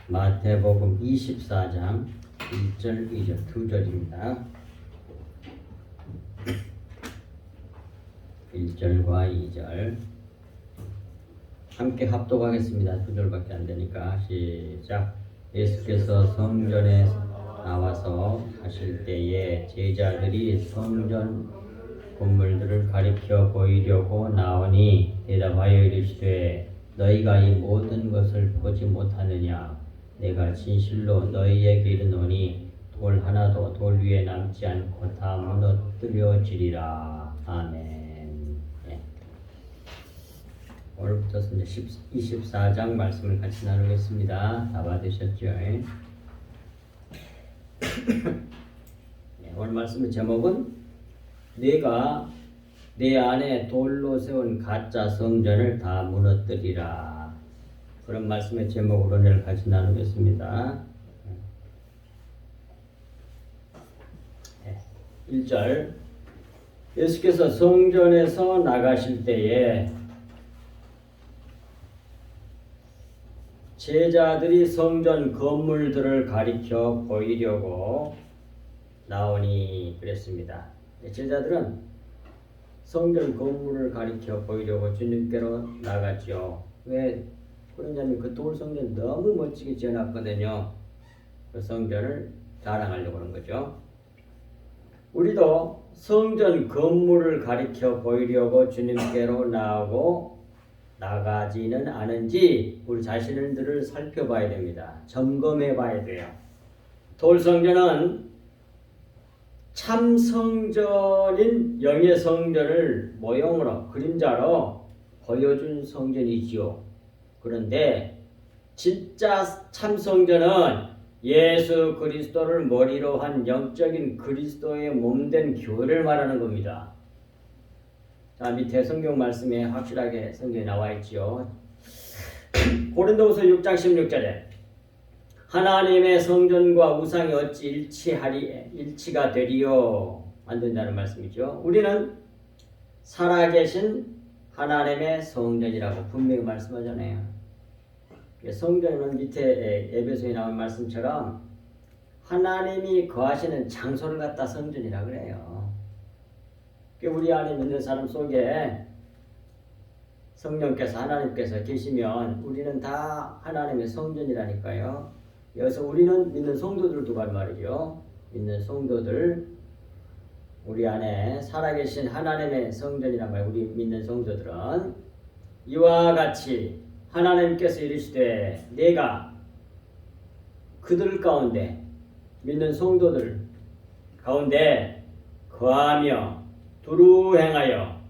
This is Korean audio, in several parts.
마태복음 24장 1절, 2절, 2절입니다. 1절과 2절 함께 합독하겠습니다. 2절밖에 안 되니까 시작. 예수께서 성전에 나와서 하실 때에 제자들이 성전 건물들을 가리켜 보이려고 나오니 대답하여 이르시되 너희가 이 모든 것을 보지 못하느냐? 내가 진실로 너희에게 이르노니 돌 하나도 돌 위에 남지 않고 다 무너뜨려지리라. 아멘. 예. 오늘부터 이제 24장 말씀을 같이 나누겠습니다. 다 받으셨죠? 예, 오늘 말씀의 제목은 내가 내 안에 돌로 세운 가짜 성전을 다 무너뜨리라. 그런 말씀의 제목으로 오늘 같이 나누겠습니다. 1절 예수께서 성전에서 나가실 때에 제자들이 성전 건물들을 가리켜 보이려고 나오니 그랬습니다. 제자들은 성전 건물을 가리켜 보이려고 주님께로 나갔죠. 왜 그러냐면 그 돌 성전 너무 멋지게 지어놨거든요. 그 성전을 자랑하려고 하는 거죠. 우리도 성전 건물을 가리켜 보이려고 주님께로 나가지는 않은지 우리 자신들을 살펴봐야 됩니다. 점검해 봐야 돼요. 돌 성전은 참 성전인 영의 성전을 모형으로 그림자로 보여준 성전이지요. 그런데 진짜 참 성전은 예수 그리스도를 머리로 한 영적인 그리스도의 몸된 교회를 말하는 겁니다. 자, 밑에 성경 말씀에 확실하게 성경에 나와 있지요. 고린도후서 6장 16절에 하나님의 성전과 우상이 어찌 일치가 되리요? 안 된다는 말씀이죠. 우리는 살아계신 하나님의 성전이라고 분명히 말씀하잖아요. 성전은 밑에 에베소에 나온 말씀처럼 하나님이 거하시는 장소를 갖다 성전이라 그래요. 우리 안에 믿는 사람 속에 성령께서 하나님께서 계시면 우리는 다 하나님의 성전이라니까요. 여기서 우리는 믿는 성도들을 두고 할 말이죠. 믿는 성도들, 우리 안에 살아계신 하나님의 성전이란 말, 우리 믿는 성도들은 이와 같이 하나님께서 이르시되 내가 그들 가운데 믿는 성도들 가운데 거하며 두루 행하여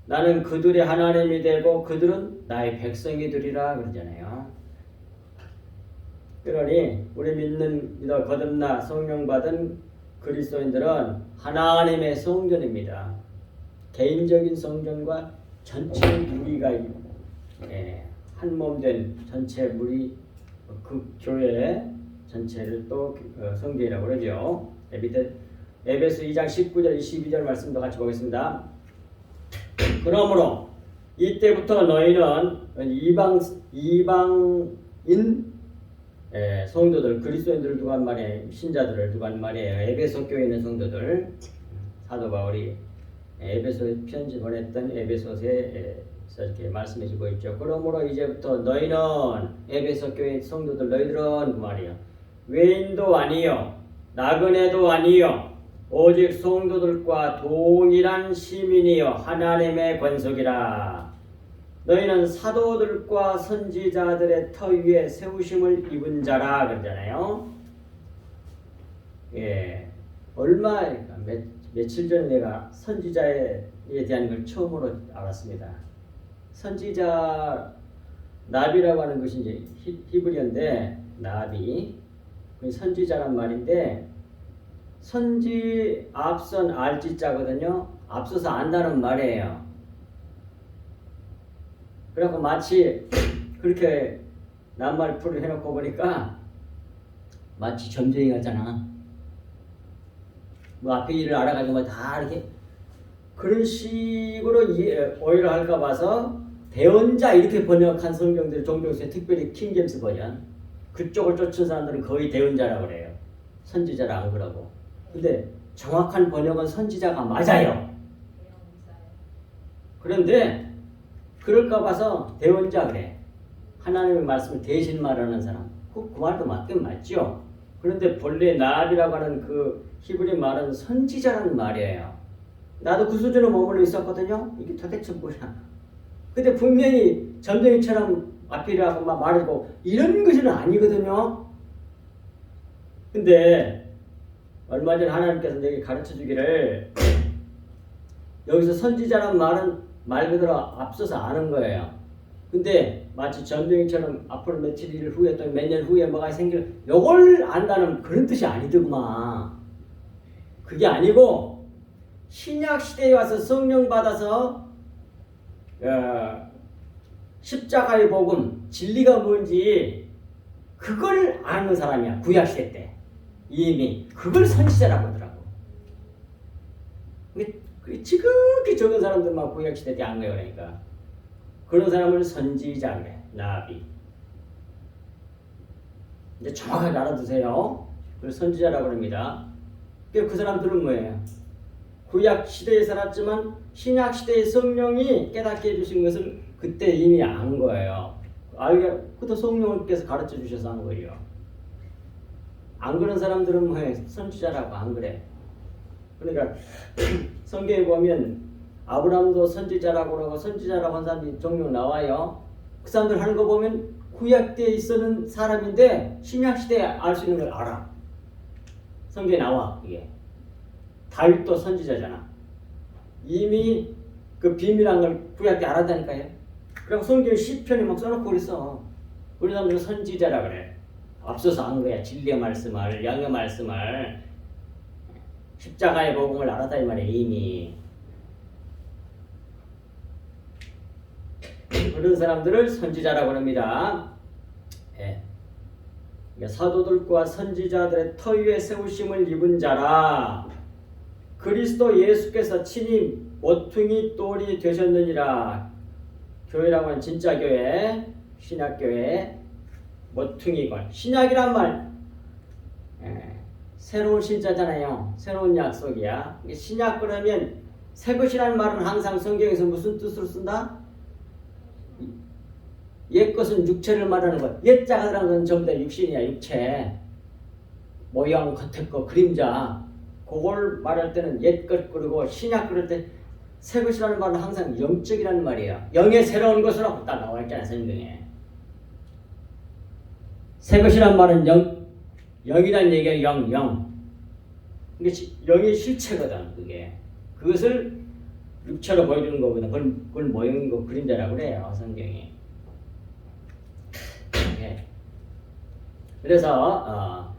나는 그들의 하나님이 되고 그들은 나의 백성이 되리라 그러잖아요. 그러니 우리 믿어 거듭나 성령 받은 그리스도인들은 하나님의 성전입니다. 개인적인 성전과 전체 무리가 한 몸 된 전체 무리 그 교회 전체를 또 성전이라고 그러죠. 밑에 에베소 2장 19절 22절 말씀도 같이 보겠습니다. 그러므로 이때부터 너희는 이방인 성도들, 그리스도인들을 두고 한 말이에요. 신자들을 두고 한 말이에요. 에베소 교회에 있는 성도들, 사도 바울이 에베소 편지 보냈던 에베소서에 이렇게 말씀해주고 있죠. 그러므로 이제부터 너희는 에베소 교회 성도들 너희들은 그 말이에요. 외인도 아니요 나그네도 아니요 오직 성도들과 동일한 시민이요 하나님의 권속이라. 너희는 사도들과 선지자들의 터 위에 세우심을 입은 자라 그러잖아요. 며칠 전에 내가 선지자에 대한 걸 처음으로 알았습니다. 선지자 나비라고 하는 것이 이제 히브리어인데 나비 선지자란 말인데 선지 앞선 알지자거든요. 앞서서 안다는 말이에요. 그래갖고 마치 그렇게 낱말풀을 해놓고 보니까 마치 점쟁이 같잖아. 뭐 앞에 일을 알아가지고 다 이렇게 그런 식으로 오해를 할까 봐서 대언자 이렇게 번역한 성경들이 종종 있어요. 특별히 킹제임스 버전. 그쪽을 쫓은 사람들은 거의 대언자라고 그래요. 선지자라 안 그러고. 근데 정확한 번역은 선지자가 맞아요. 그런데 그럴까 봐서 대언자 그래. 하나님의 말씀을 대신 말하는 사람. 그 말도 맞긴 맞죠. 그런데 본래 나비라고 하는 그 히브리 말은 선지자라는 말이에요. 나도 그 수준에 머물러 있었거든요. 이게 도대체 뭐야. 근데 분명히 점쟁이처럼 앞이라고 막 말하고 이런 것은 아니거든요. 근데 얼마 전에 하나님께서 내게 가르쳐 주기를 여기서 선지자란 말은 말 그대로 앞서서 아는 거예요. 근데 마치 점쟁이처럼 앞으로 며칠 후에 또 몇 년 후에 뭐가 생길 요걸 안다는 그런 뜻이 아니더구만. 그게 아니고 신약 시대에 와서 성령 받아서 십자가의 복음 진리가 뭔지 그걸 아는 사람이야. 구약 시대 때 이미 그걸 선지자라고 하더라고. 지극히 적은 사람들만 구약 시대 때 안 거예요. 그러니까 그런 사람을 선지자 그래. 나비. 이제 정확하게 알아두세요. 그걸 선지자라고 합니다. 그 사람들은 뭐예요? 구약 시대에 살았지만 신약 시대의 성령이 깨닫게 해주신 것을 그때 이미 안 거예요. 그것도 성령께서 가르쳐 주셔서 한 거예요. 안 그런 사람들은 뭐예요? 선지자라고 안 그래. 그러니까 성경에 보면 아브라함도 선지자라고 그러고 선지자라고 한 사람이 종종 나와요. 그 사람들 하는 거 보면 구약 때에 있었는 사람인데 신약 시대에 알 수 있는 걸 알아. 성경에 나와 이게. 다윗도 선지자잖아. 이미 그 비밀한 걸 구약 때 알았다니까요. 그리고 성경 시편에 막 써놓고 그랬어. 우리 사람들은 선지자라 그래. 앞서서 한 거야. 진리의 말씀을, 양의 말씀을, 십자가의 복음을 알았다 이 말이야 이미. 그런 사람들을 선지자라고 합니다. 예. 사도들과 선지자들의 터 위에 세우심을 입은 자라. 그리스도 예수께서 친히 모퉁이 돌이 되셨느니라. 교회라고 하는 진짜 교회, 신약교회, 모퉁이걸. 신약이란 말, 새로운 신자잖아요. 새로운 약속이야. 신약 그러면 새 것이라는 말은 항상 성경에서 무슨 뜻으로 쓴다? 옛 것은 육체를 말하는 것. 옛자가라는 건 전부 다 육신이야. 육체. 모형, 겉에 거, 그림자. 그걸 말할 때는 옛 것 그리고 신약 그럴 때 새 것이라는 말은 항상 영적이라는 말이에요. 영의 새로운 것으로 딱 나와 있잖아요. 성경에. 새 것이라는 말은 영이라는 얘기야. 영. 이게 영의 실체거든. 그게. 그것을 육체로 보여주는 거거든. 그걸 모형이고 그림자라고 그래요. 성경이. 그래서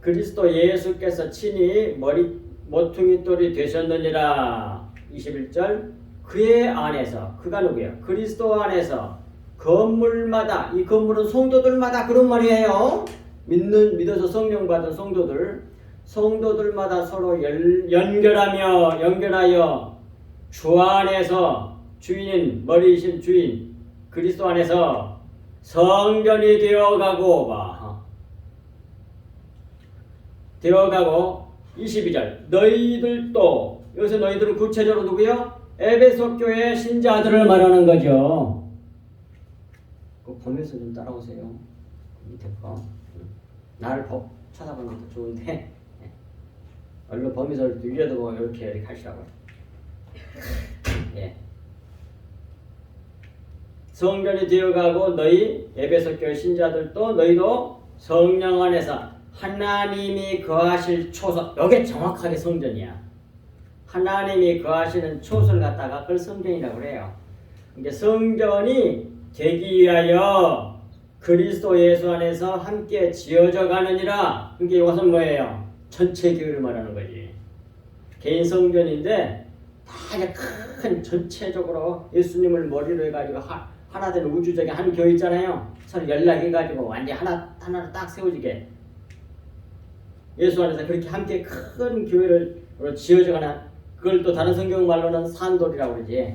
그리스도 예수께서 친히 모퉁이 돌이 되셨느니라. 21절. 그의 안에서, 그가 누구예요? 그리스도 안에서 건물마다, 이 건물은 성도들마다 그런 말이에요. 믿어서 성령 받은 성도들마다 서로 연결하여 주 안에서 주인인 머리이신 주인 그리스도 안에서 성전이 되어가고 22절. 너희들도, 여기서 너희들은 구체적으로 누구요? 에베소 교회 신자들을 말하는 거죠. 그거 보면서 좀 따라오세요. 밑에 거. 나를 쳐다보는 것도 좋은데 얼른 보면서 위에도 보고 이렇게 하시라고요. 예. 성전이 되어가고 너희 에베소 교회 신자들도 너희도 성령 안에서 하나님이 거하실 초소. 이게 정확하게 성전이야. 하나님이 거하시는 초소를 갖다가 그걸 성전이라고 그래요. 이게 성전이 되기 위하여 그리스도 예수 안에서 함께 지어져 가느니라. 이게 이것은 뭐예요? 전체 교회를 말하는 거지. 개인 성전인데 다 큰 전체적으로 예수님을 머리로 해가지고 하나 된 우주적인 한 교회 있잖아요. 서로 연락해가지고 완전 하나로 딱 세워지게. 예수 안에서 그렇게 함께 큰 교회를 지어져 가나. 그걸 또 다른 성경 말로는 산돌이라고 그러지.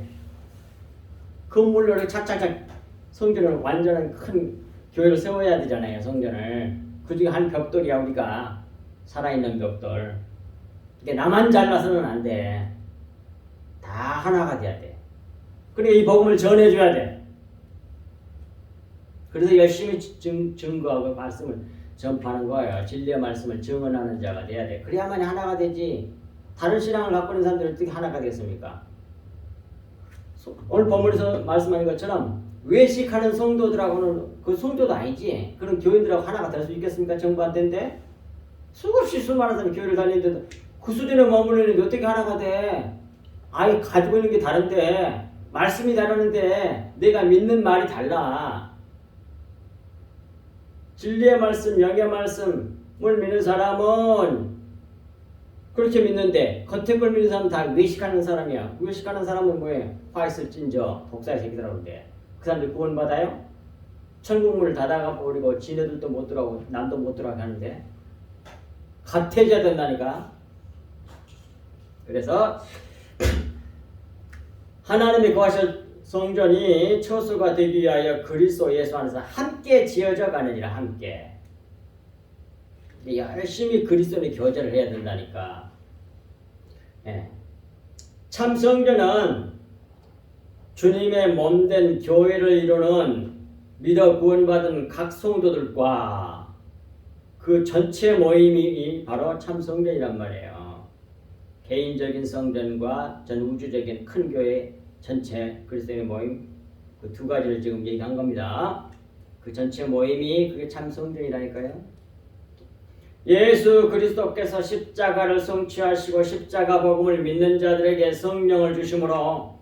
건물로 착착착 성전을 완전한 큰 교회를 세워야 되잖아요. 성전을. 그 중에 한 벽돌이야 우리가. 살아있는 벽돌. 그러니까 나만 잘나서는 안 돼. 다 하나가 돼야 돼. 그러니까 이 복음을 전해줘야 돼. 그래서 열심히 증거하고 말씀을 전파하는 거예요. 진리의 말씀을 증언하는 자가 돼야 돼. 그래야만 하나가 되지. 다른 신앙을 갖고 있는 사람들은 어떻게 하나가 되겠습니까? 오늘 본문에서 말씀하는 것처럼 외식하는 성도들하고는 그 성도도 아니지. 그런 교인들하고 하나가 될 수 있겠습니까? 정부 안 된대. 수없이 수많은 사람이 교회를 다니는데도 그 수준에 머무르는데 어떻게 하나가 돼? 아예 가지고 있는 게 다른데 말씀이 다르는데 내가 믿는 말이 달라. 진리의 말씀, 영의 말씀을 믿는 사람은 그렇게 믿는데 겉에 걸 믿는 사람은 다 외식하는 사람이야. 외식하는 사람은 뭐예요? 화 있을진저 독사의 새끼들하고 그러는데 그 사람들 구원받아요? 천국문을 닫아가 버리고 지네들도 못 들어가고 남도 못 들어가게 하는데 같아져야 된다니까. 그래서 하나님이 거하실 성전이 처소가 되기 위하여 그리스도 예수 안에서 함께 지어져 가느니라. 함께 열심히 그리스도의 교제를 해야 된다니까. 예. 참 성전은 주님의 몸된 교회를 이루는 믿어 구원받은 각 성도들과 그 전체 모임이 바로 참 성전이란 말이에요. 개인적인 성전과 전 우주적인 큰 교회 전체 그리스도의 모임, 그 두 가지를 지금 얘기한 겁니다. 그 전체 모임이 그게 참 성전이라니까요. 예수 그리스도께서 십자가를 성취하시고 십자가 복음을 믿는 자들에게 성령을 주심으로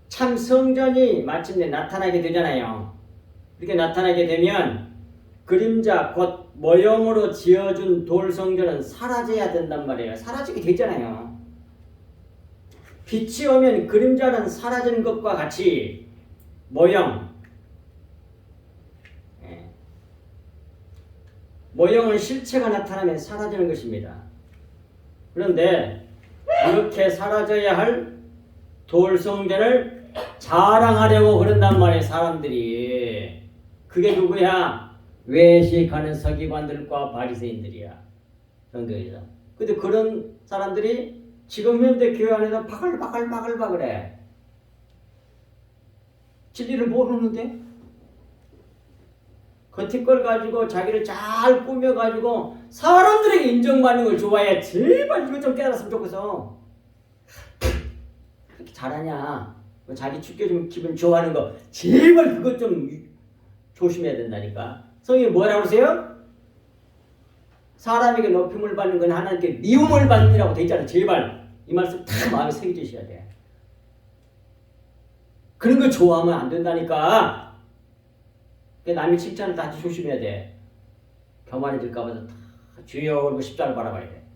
참 성전이 마침내 나타나게 되잖아요. 이렇게 나타나게 되면 그림자 곧 모형으로 지어준 돌 성전은 사라져야 된단 말이에요. 사라지게 되잖아요. 빛이 오면 그림자는 사라지는 것과 같이 모형은 실체가 나타나면 사라지는 것입니다. 그런데 이렇게 사라져야 할 돌 성전을 자랑하려고 그런단 말이에요. 사람들이. 그게 누구야? 외식하는 서기관들과 바리새인들이야. 성경에서. 근데 그런 사람들이 지금 현대 교회 안에서 바글바글해. 진리를 모르는데 겉에 걸 가지고 자기를 잘 꾸며가지고 사람들에게 인정받는 걸 좋아해. 제발 이거 좀 깨달았으면 좋겠어. 그렇게 잘하냐? 자기 죽여주면 기분 좋아하는 거 제발 그것 좀 조심해야 된다니까. 성경이 뭐라고 그러세요? 사람에게 높임을 받는 건 하나님께 미움을 받느라고 돼 있잖아. 제발 이 말씀 다 마음에 새겨주셔야 돼. 그런 거 좋아하면 안 된다니까. 남이 칭찬을 다 조심해야 돼. 교만해질까 봐 다 주여 그러고 십자를 바라봐야 돼.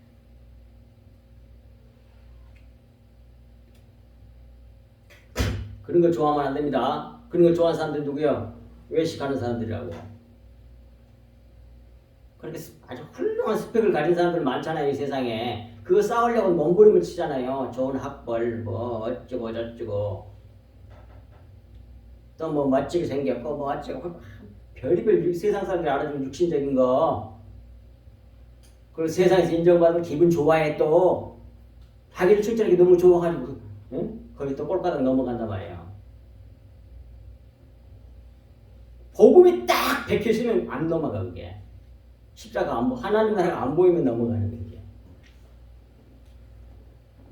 그런 거 좋아하면 안 됩니다. 그런 거 좋아하는 사람들 누구요? 외식하는 사람들이라고. 그렇게 아주 훌륭한 스펙을 가진 사람들 많잖아요. 이 세상에. 그거 쌓으려고 몸부림을 치잖아요. 좋은 학벌 뭐 어쩌고 저쩌고 또 뭐 멋지게 생겼고 뭐 어쩌고 별의별 세상 사람들이 알아주는 육신적인 거. 그리고 세상에서 인정받으면 기분 좋아해. 또 자기를 칭찬하기 너무 좋아가지고 응? 거기 또 꼴바닥 넘어간단 말이에요. 복음이 딱 백혀지면 안 넘어가. 그게 십자가 하나님 나라가 안 보이면 넘어가는 게.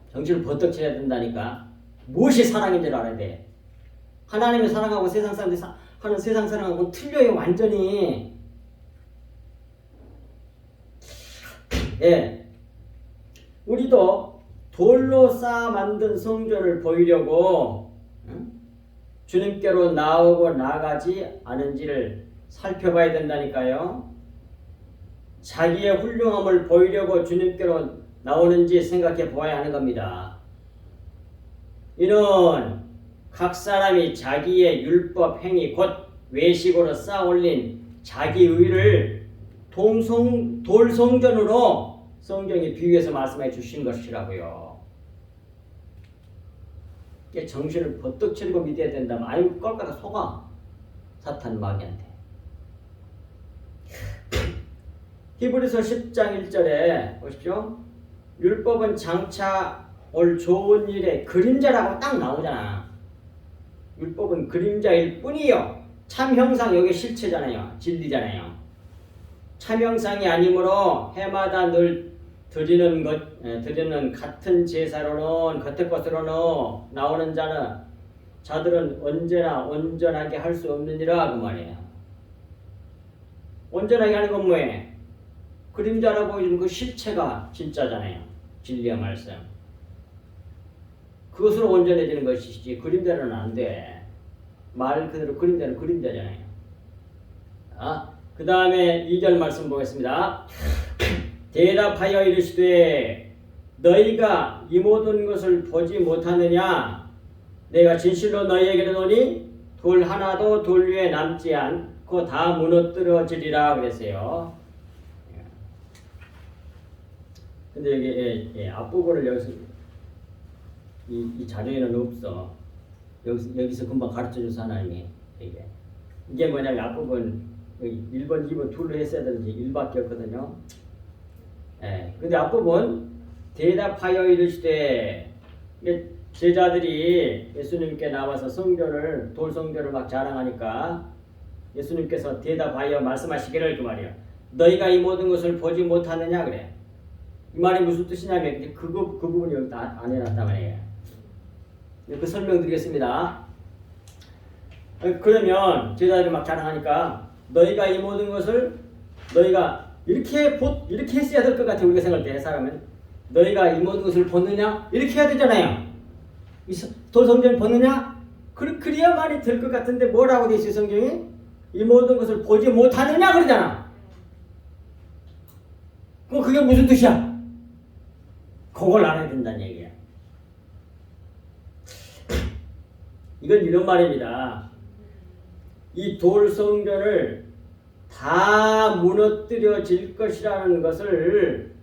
정신을 버떡 쳐야 된다니까. 무엇이 사랑인 줄 알아야 돼. 하나님을 사랑하고 세상 사람들이 하는 세상 사랑하고 틀려요. 완전히. 예. 우리도 돌로 쌓아 만든 성전을 보이려고 주님께로 나오고 나가지 않은지를 살펴봐야 된다니까요. 자기의 훌륭함을 보이려고 주님께로 나오는지 생각해 보아야 하는 겁니다. 이는 각 사람이 자기의 율법 행위 곧 외식으로 쌓아올린 자기 의를 돌 성전으로 성경이 비유해서 말씀해 주신 것이라고요. 정신을 버떡 차리고 믿어야 된다면 아니면 꼴까다 속아. 사탄 마귀한테. 히브리서 10장 1절에 보십시오. 율법은 장차 올 좋은 일의 그림자라고 딱 나오잖아. 율법은 그림자일 뿐이요. 참 형상 여기 실체잖아요. 진리잖아요. 참 형상이 아니므로 해마다 늘 드리는 같은 제사로는 겉의 것으로는 나오는 자들은 언제나 온전하게 할 수 없느니라 그 말이에요. 온전하게 하는 건 뭐예요? 그림자라 보이는 그 실체가 진짜잖아요. 진리의 말씀. 그것으로 온전해지는 것이지 그림자로는 안 돼. 말 그대로 그림자는 그림자잖아요. 그 다음에 2절 말씀 보겠습니다. 대답하여 이르시되 너희가 이 모든 것을 보지 못하느냐? 내가 진실로 너희에게 이르노니 돌 하나도 돌 위에 남지 않고 다 무너뜨려지리라 그랬어요. 근데 여기 앞부분을 여기서 이 자료에는 없어. 여기서 금방 가르쳐줘서 하나님이 이게 뭐냐면 앞부분 1번, 2번 둘로 했어야 되는지 1밖에 없거든요. 근데 앞부분 대답하여 이르시되 제자들이 예수님께 나와서 돌 성전을 막 자랑하니까 예수님께서 대답하여 말씀하시기를 그 말이에요. 너희가 이 모든 것을 보지 못하느냐 그래. 이 말이 무슨 뜻이냐면 그 부분이 여기 안 해놨단 말이에요. 그 설명드리겠습니다. 그러면 제자들이 막 자랑하니까 너희가 이 모든 것을 너희가 이렇게 했어야 될 것 같아. 우리가 생각할 때 사람은 너희가 이 모든 것을 보느냐 이렇게 해야 되잖아요. 돌 성전을 보느냐 그래야만이 될 것 같은데 뭐라고 돼 있어요 성경이? 이 모든 것을 보지 못하느냐 그러잖아. 그럼 그게 무슨 뜻이야? 그걸 알아야 된다는 얘기야. 이건 이런 말입니다. 이 돌 성전을 다 무너뜨려질 것이라는 것을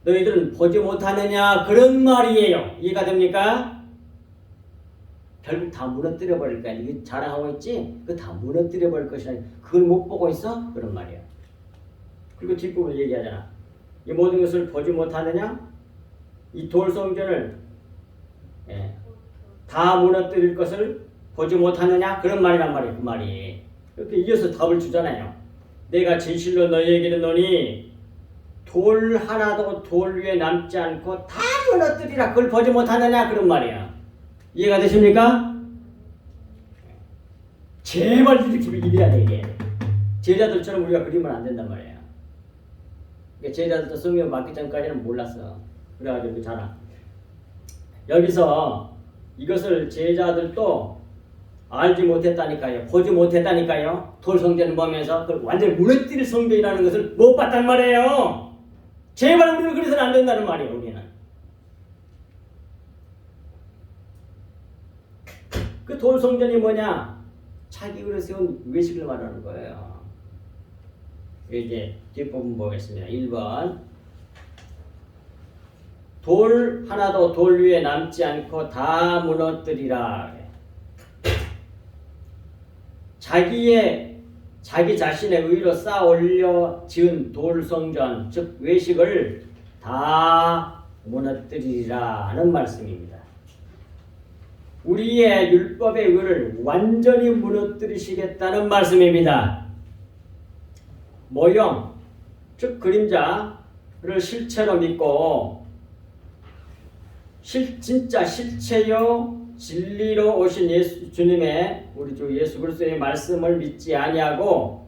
너희들은 보지 못하느냐 그런 말이에요. 이해가 됩니까? 결국 다 무너뜨려 버릴 거야. 이게 자랑하고 있지? 그거 다 무너뜨려 버릴 것이라. 그걸 못 보고 있어? 그런 말이야. 그리고 뒷부분 얘기하잖아. 이 모든 것을 보지 못하느냐? 이 돌 성전을 다 무너뜨릴 것을 보지 못하느냐? 그런 말이란 말이에요. 그 말이. 이렇게 이어서 답을 주잖아요. 내가 진실로 너희에게 이르노니 돌 하나도 돌 위에 남지 않고 다 무너뜨리라. 그걸 보지 못하느냐? 그런 말이야. 이해가 되십니까? 제발 이렇게 이래야 돼. 이게 제자들처럼 우리가 그리면 안 된단 말이야. 제자들도 성경 받기 전까지는 몰랐어. 그래가지고 자라. 여기서 이것을 제자들도 알지 못했다니까요. 보지 못했다니까요. 돌 성전을 보면서 그걸 완전히 무너뜨릴 성전이라는 것을 못 봤단 말이에요. 제발 우리는 그래서는 안 된다는 말이에요. 우리는. 그 돌 성전이 뭐냐? 자기 그릇 세운 외식을 말하는 거예요. 이제 뒷부분 보겠습니다. 1번 돌 하나도 돌 위에 남지 않고 다 무너뜨리라. 자기 자신의 의로 쌓아 올려 지은 돌 성전, 즉 외식을 다 무너뜨리라 하는 말씀입니다. 우리의 율법의 의를 완전히 무너뜨리시겠다는 말씀입니다. 모형, 즉 그림자를 실체로 믿고 진짜 실체요 진리로 오신 주님의 우리 주 예수 그리스도의 말씀을 믿지 아니하고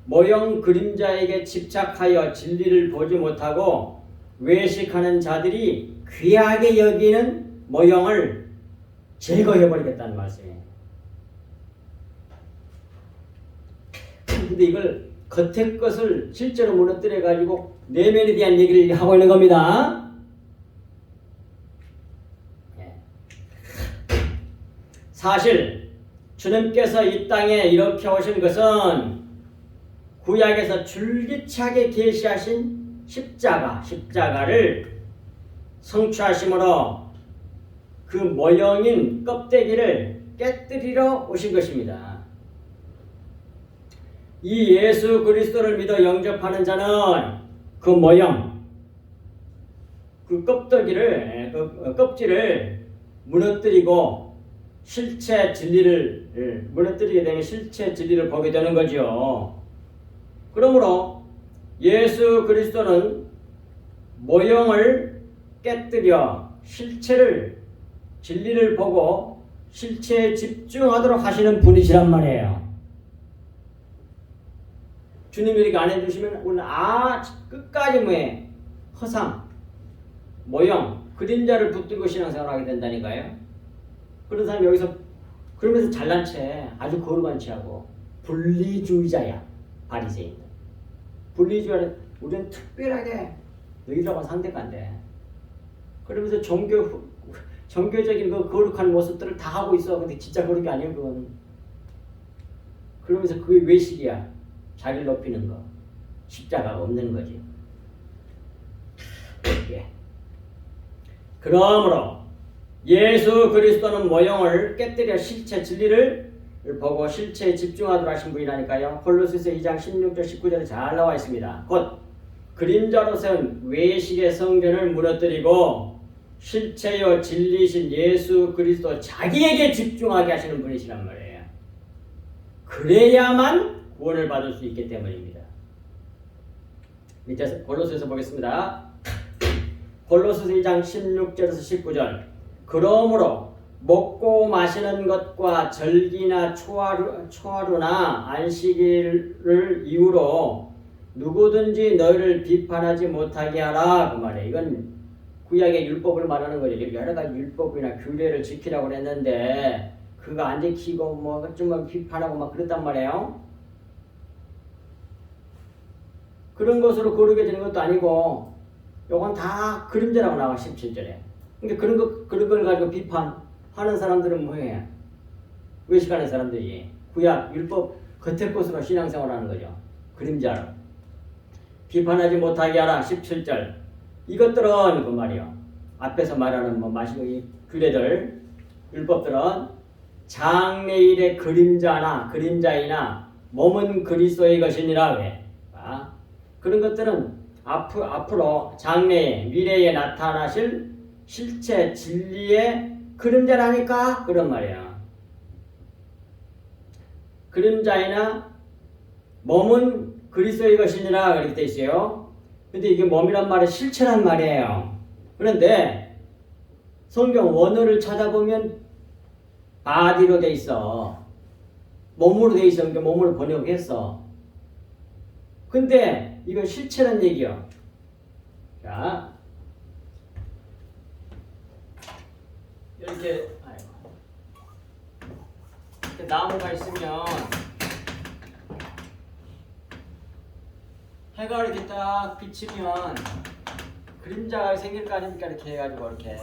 모형 그림자에게 집착하여 진리를 보지 못하고 외식하는 자들이 귀하게 여기는 모형을 제거해버리겠다는 말씀이에요. 근데 이걸 겉의 것을 실제로 무너뜨려가지고 내면에 대한 얘기를 하고 있는 겁니다. 사실 주님께서 이 땅에 이렇게 오신 것은 구약에서 줄기차게 계시하신 십자가를 성취하심으로 그 모형인 껍데기를 깨뜨리러 오신 것입니다. 이 예수 그리스도를 믿어 영접하는 자는 그 모형, 그 껍질을 무너뜨리고 실체 진리를 무너뜨리게 되면 실체 진리를 보게 되는 거죠. 그러므로 예수 그리스도는 모형을 깨뜨려 진리를 보고 실체에 집중하도록 하시는 분이시란 말이에요. 주님이 이렇게 안 해주시면 우리는 끝까지 허상, 모형, 그림자를 붙들고 신앙생활을 하게 된다니까요. 그런 사람이 여기서 그러면서 잘난 체, 아주 거룩한 체하고 분리주의자야. 바리새인. 분리주의자는 우리는 특별하게 너희들하고 상대가 안 돼. 그러면서 종교적인 그 거룩한 모습들을 다 하고 있어. 근데 진짜 거룩이 아니에요, 그건. 그러면서 그게 외식이야. 자기를 높이는 거. 십자가가 없는 거지. 예. 그러므로 예수 그리스도는 모형을 깨뜨려 실체 진리를 보고 실체에 집중하도록 하신 분이라니까요. 골로새서 2장 16절 19절에 잘 나와 있습니다. 곧 그림자로 세운 외식의 성전을 무너뜨리고 실체요 진리신 예수 그리스도 자기에게 집중하게 하시는 분이시란 말이에요. 그래야만 구원을 받을 수 있기 때문입니다. 밑에 골로새서 보겠습니다. 골로새서 2장 16절에서 19절. 그러므로 먹고 마시는 것과 절기나 초하루나 안식일을 이유로 누구든지 너희를 비판하지 못하게 하라. 그 말이에요. 이건 구약의 율법을 말하는 거죠. 여러 가지 율법이나 규례를 지키라고 했는데 그거 안 지키고 좀 비판하고 막 그랬단 말이에요. 그런 것으로 거룩해 지는 것도 아니고 요건 다 그림자라고 나와 17절에. 그러니까 그런 걸 가지고 비판하는 사람들은 뭐예요? 외식하는 사람들이 구약 율법 겉에 것으로 신앙생활하는 거죠. 그림자로. 비판하지 못하게 하라 17절. 이것들은 그 말이요. 앞에서 말하는 마시고 이 규례들 율법들은 장래일의 그림자이나 몸은 그리스도의 것이니라 왜? 그런 것들은 앞으로 장래에 미래에 나타나실 실체 진리의 그림자라니까 그런 말이야. 그림자이나 몸은 그리스도의 것이니라 그렇게 돼 있어요. 근데 이게 몸이란 말은 실체란 말이에요. 그런데 성경 원어를 찾아보면 바디로 돼 있어. 몸으로 돼 있어. 그러니까 몸으로 번역했어. 근데 이건 실체란 얘기야. 자, 이렇게 나무가 있으면 해가 이렇게 딱 비치면 그림자가 생길 거 아닙니까? 이렇게 해가지고 이렇게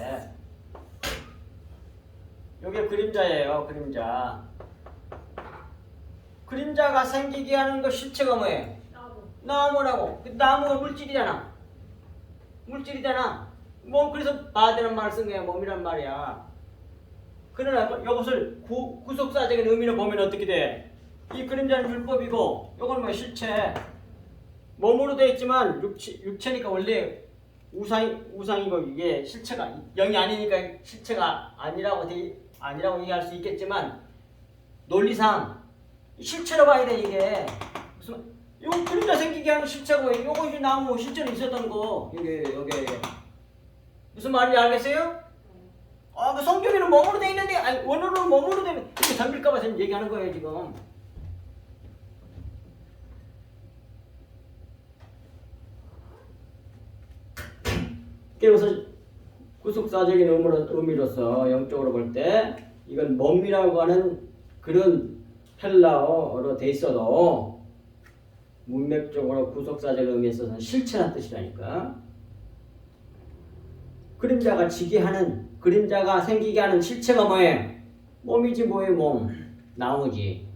이게 그림자예요. 그림자가 생기게 하는 거 실체가 뭐예요? 나무라고. 나무가 물질이잖아. 그래서 바디란 말을 쓴 거야. 몸이란 말이야. 그러나 이것을 구속사적인 의미로 보면 어떻게 돼? 이 그림자는 율법이고 이건 실체. 몸으로 되어 있지만 육체니까 원래 우상이고 이게 실체가 영이 아니니까 실체가 아니라고 얘기할 수 있겠지만 논리상 실체로 봐야 돼. 이게 무슨 요 그림자 생기게 하는 실체고 요거 이제 나무 실제로 있었던 거 이게 무슨 말인지 알겠어요? 그 성경에는 몸으로 돼 있는데 원어로는 몸으로 되면 이게 잠길까봐 지금 얘기하는 거예요 지금. 그래서 구속사적인 의미로서 영적으로 볼 때 이건 몸이라고 하는 그런 헬라어로 돼 있어도 문맥적으로 구속사적 의미에 있어서는 실체란 뜻이라니까. 그림자가 생기게 하는 실체가 뭐예요? 몸이지 뭐예요? 몸. 나무지.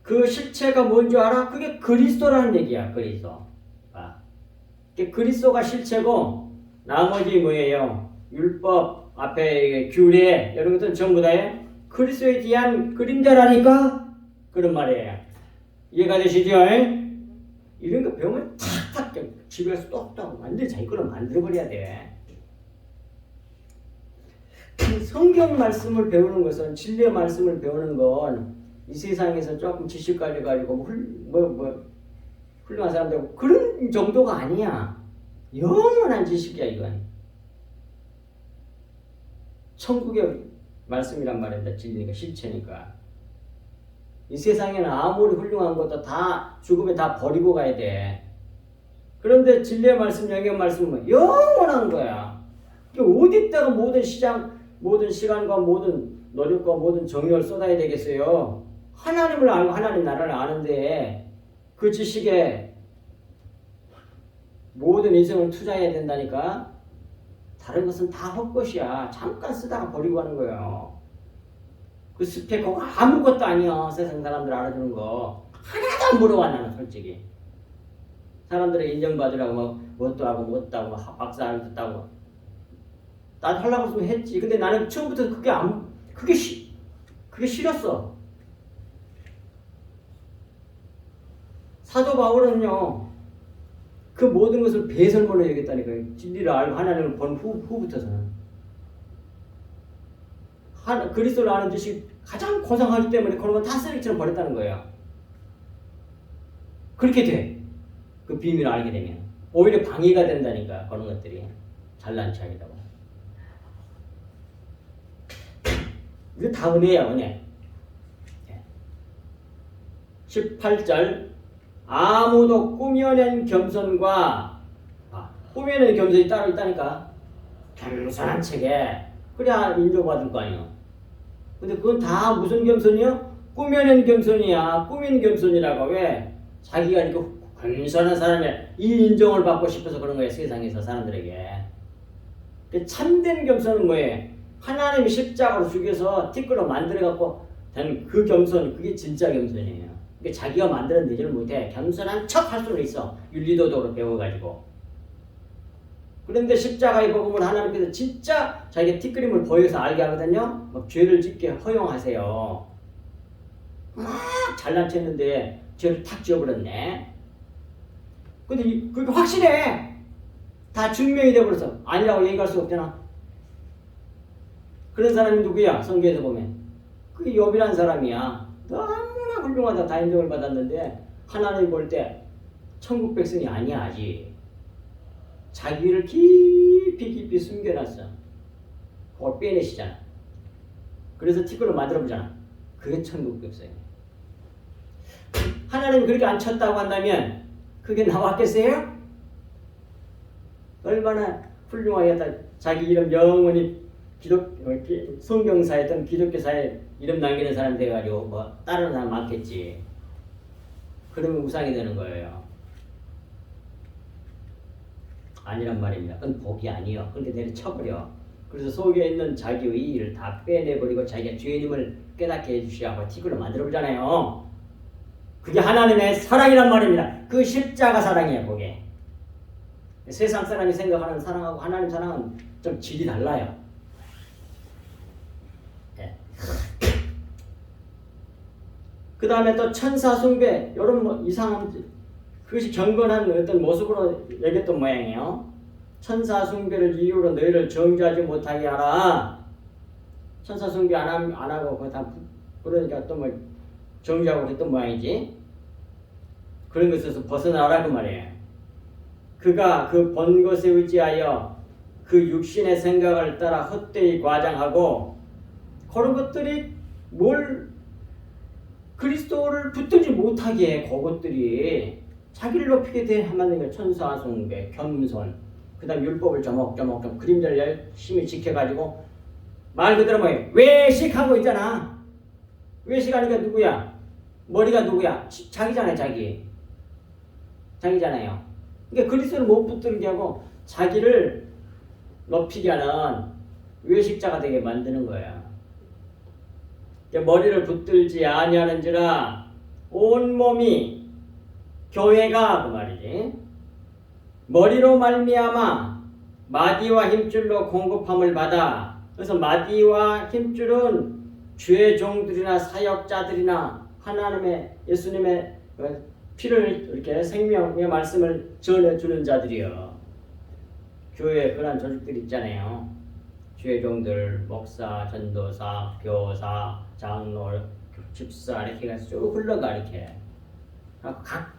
그 실체가 뭔지 알아? 그게 그리스도라는 얘기야. 그리스도. 그리스도가 실체고 나머지 뭐예요? 율법, 앞에 규례 이런 것들은 전부 다 그리스도에 대한 그림자라니까. 그런 말이에요. 이해가 되시죠? 이런 거 배우면 탁탁 집에서 똑똑 완전히 자기 거로 만들어버려야 돼. 성경 말씀을 배우는 것은, 진리의 말씀을 배우는 건 이 세상에서 조금 지식 가져가지고 훌륭한 사람 되고 그런 정도가 아니야. 영원한 지식이야 이건. 천국의 말씀이란 말입니다. 진리니까, 실체니까. 이 세상에는 아무리 훌륭한 것도 다 죽음에 다 버리고 가야 돼. 그런데 진리의 말씀, 영의 말씀은 영원한 거야. 어디다가 모든 시간과 모든 노력과 모든 정력을 쏟아야 되겠어요. 하나님을 알고 하나님 나라를 아는데 그 지식에 모든 인생을 투자해야 된다니까. 다른 것은 다 헛것이야. 잠깐 쓰다가 버리고 가는 거예요. 그 스펙하고 아무것도 아니야. 세상 사람들 알아주는 거 하나도 안 물어와. 나는 솔직히 사람들의 인정받으라고 뭣도 하고 뭣도 하고 박사를 듣다고 나도 하려고 했으면 했지. 근데 나는 처음부터 그게 싫었어. 사도 바울은요, 그 모든 것을 배설물로 여겼다니까요. 진리를 알고 하나님을 본 후부터서는. 그리스도를 아는 지식이 가장 고상하기 때문에 그런 건 다 쓰레기처럼 버렸다는 거예요. 그렇게 돼. 그 비밀을 알게 되면. 오히려 방해가 된다니까, 그런 것들이. 잘난 체하기다고. 이거 다 은혜야, 은혜. 18절. 아무도 꾸며낸 겸손과, 꾸며낸 겸손이 따로 있다니까. 겸손한 책에. 그래야 인정받을 거 아니야. 근데 그건 다 무슨 겸손이요? 꾸며낸 겸손이야. 꾸민 겸손이라고. 왜? 자기가 이렇게 겸손한 사람이야. 이 인정을 받고 싶어서 그런 거야, 세상에서 사람들에게. 참된 겸손은 뭐예요? 하나님이 십자가로 죽여서 티끌로 만들어갖고 된 그 겸손, 그게 진짜 겸손이에요. 그러니까 자기가 만들어내지를 못해. 겸손한 척 할 수는 있어. 윤리도덕으로 배워가지고. 그런데 십자가의 복음을 하나님께서 진짜 자기가 티끌임을 보여서 알게 하거든요. 막 죄를 짓게 허용하세요. 막 잘난 척했는데 죄를 탁 지어버렸네. 근데 그게 확실해. 다 증명이 돼버려서 아니라고 얘기할 수 없잖아. 그런 사람이 누구야? 성경에서 보면 그 욥이란 사람이야. 너무나 훌륭하다. 다 인정을 받았는데 하나님 볼 때 천국 백성이 아니야. 아직 자기를 깊이 숨겨놨어. 그걸 빼내시잖아. 그래서 티끌로 만들어보잖아. 그게 천국 백성이야. 하나님이 그렇게 안 쳤다고 한다면 그게 나왔겠어요? 얼마나 훌륭하게 자기 이름 영원히 성경사에, 기독교사에 이름 남기는 사람 돼가지고 따르는 사람 많겠지. 그러면 우상이 되는 거예요. 아니란 말입니다. 그건 복이 아니요. 그렇게 내려쳐버려. 그래서 속에 있는 자기의 일을 다 빼내버리고 자기가 주인임을 깨닫게 해주시라고 티끌로 만들어보잖아요. 그게 하나님의 사랑이란 말입니다. 그 십자가 사랑이에요. 그게. 세상 사람이 생각하는 사랑하고 하나님 사랑은 좀 질이 달라요. 네. 그 다음에 또 천사 숭배, 이런 이상한, 그것이 경건한 어떤 모습으로 여겼던 모양이에요. 천사 숭배를 이유로 너희를 정죄하지 못하게 하라. 천사 숭배 안 하고 그러니까 또 정죄하고 그랬던 모양이지. 그런 것에서 벗어나라 그 말이에요. 그가 그 본 것에 의지하여 그 육신의 생각을 따라 헛되이 과장하고 그런 것들이 그리스도를 붙들지 못하게 해. 그것들이 자기를 높이게 하는 게 천사 숭배, 겸손, 그 다음 율법을 조목조목 그림자를 열심히 지켜가지고 말 그대로 외식하고 있잖아. 외식하니까 누구야? 머리가 누구야? 자기잖아요. 자기잖아요. 그러니까 그리스도를 못 붙들게 하고 자기를 높이게 하는 외식자가 되게 만드는 거야. 그러니까 머리를 붙들지 아니하는지라 온몸이 교회가 그 말이지. 머리로 말미암아 마디와 힘줄로 공급함을 받아. 그래서 마디와 힘줄은 주의 종들이나 사역자들이나 하나님의 예수님의 피를 이렇게 생명의 말씀을 전해주는 자들이요. 교회 그런 조직들이 있잖아요. 주의 종들, 목사, 전도사, 교사, 장로, 집사 이렇게 해서 쭉 흘러가 이렇게 각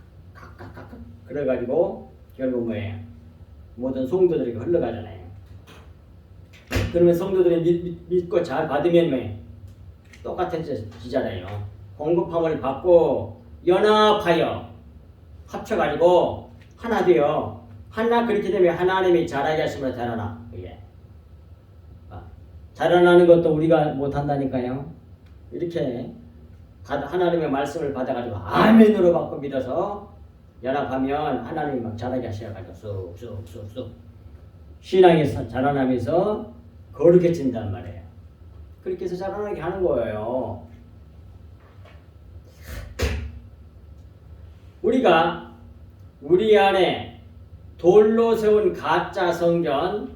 그래가지고 결국 뭐예요? 모든 성도들이 흘러가잖아요. 그러면 성도들이 믿고 잘 받으면 뭐예요? 똑같아지잖아요. 공급함을 받고 연합하여 합쳐가지고 하나 되어 하나 그렇게 되면 하나님이 자라게 하심으로 자라나. 그게 자라나는 것도 우리가 못한다니까요. 이렇게 하나님의 말씀을 받아가지고 아멘으로 받고 믿어서 연합하면 하나님이 막 자라게 하셔가지고 쑥쑥쑥쑥 신앙이 자라나면서 거룩해진단 말이에요. 그렇게 해서 자라나게 하는 거예요. 우리가 우리 안에 돌로 세운 가짜 성전,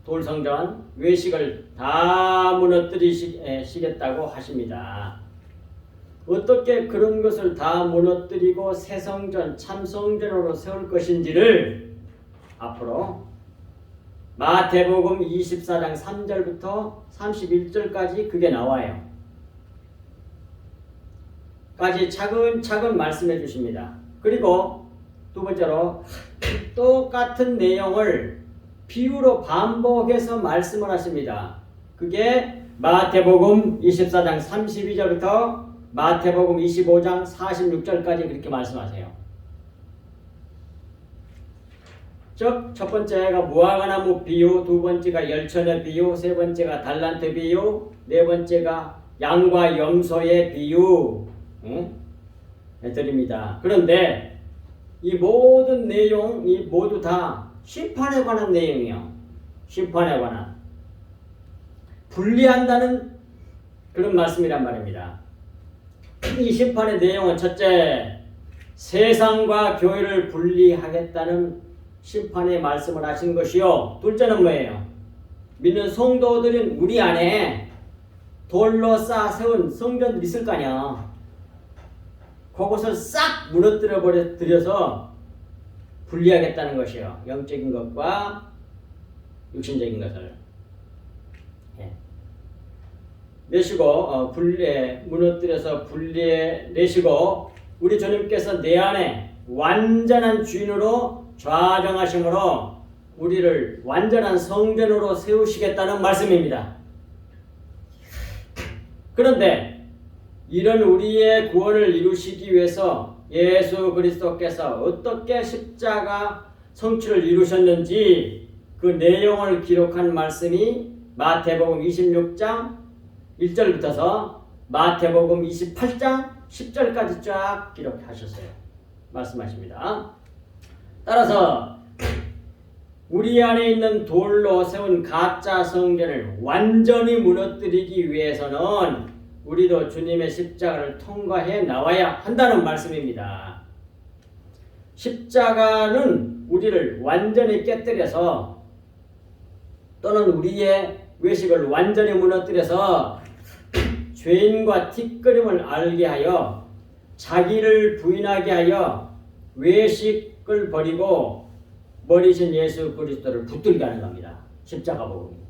돌성전, 외식을 다 무너뜨리시겠다고 하십니다. 어떻게 그런 것을 다 무너뜨리고 새 성전, 참 성전으로 세울 것인지를 앞으로 마태복음 24장 3절부터 31절까지 그게 나와요. 까지 차근차근 말씀해 주십니다. 그리고 두 번째로 똑같은 내용을 비유로 반복해서 말씀을 하십니다. 그게 마태복음 24장 32절부터 마태복음 25장 46절까지 그렇게 말씀하세요. 즉, 첫 번째가 무화과나무 비유, 두 번째가 열천의 비유, 세 번째가 달란트 비유, 네 번째가 양과 염소의 비유 드립니다. 그런데 이 모든 내용이 모두 다 심판에 관한 내용이요. 심판에 관한 분리한다는 그런 말씀이란 말입니다. 이 심판의 내용은 첫째, 세상과 교회를 분리하겠다는 심판의 말씀을 하신 것이요. 둘째는 뭐예요? 믿는 성도들은 우리 안에 돌로 쌓아 세운 성전들이 있을 거 아니야. 그것을 싹 무너뜨려 버려서 분리하겠다는 것이요. 영적인 것과 육신적인 것을 내시고 무너뜨려서 분리해 내시고 우리 주님께서 내 안에 완전한 주인으로 좌정하심으로 우리를 완전한 성전으로 세우시겠다는 말씀입니다. 그런데 이런 우리의 구원을 이루시기 위해서 예수 그리스도께서 어떻게 십자가 성취를 이루셨는지 그 내용을 기록한 말씀이 마태복음 26장 1절부터서 마태복음 28장 10절까지 쫙 기록하셨어요. 말씀하십니다. 따라서 우리 안에 있는 돌로 세운 가짜 성전을 완전히 무너뜨리기 위해서는 우리도 주님의 십자가를 통과해 나와야 한다는 말씀입니다. 십자가는 우리를 완전히 깨뜨려서 또는 우리의 외식을 완전히 무너뜨려서 죄인과 뒷걸음을 알게 하여 자기를 부인하게 하여 외식을 버리고 머리신 예수 그리스도를 붙들게 하는 겁니다. 십자가 복음이